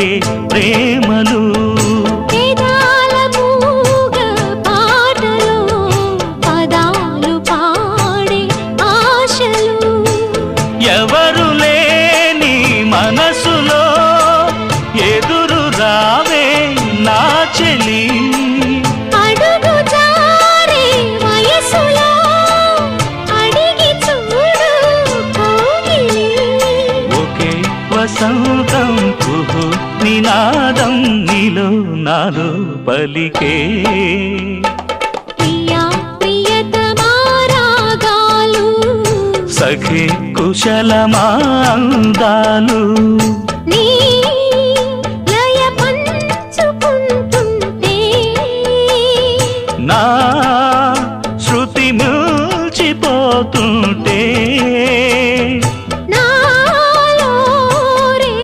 పలికే ప్రేమలు వేదాల మూగ పాటలో పదాలు పాడే ఆశలు ఎవరు లేని మనసులో ఎదురు రావే నా చెలి అడుగు జారే వయసులో అడిగి చూడు కౌగిలి ఒకే వసంతం కుహు నినాదం నీలో నాలో పలికే ప్రియా ప్రియతమా రాగాలు సఖి కుశలమా అందాలు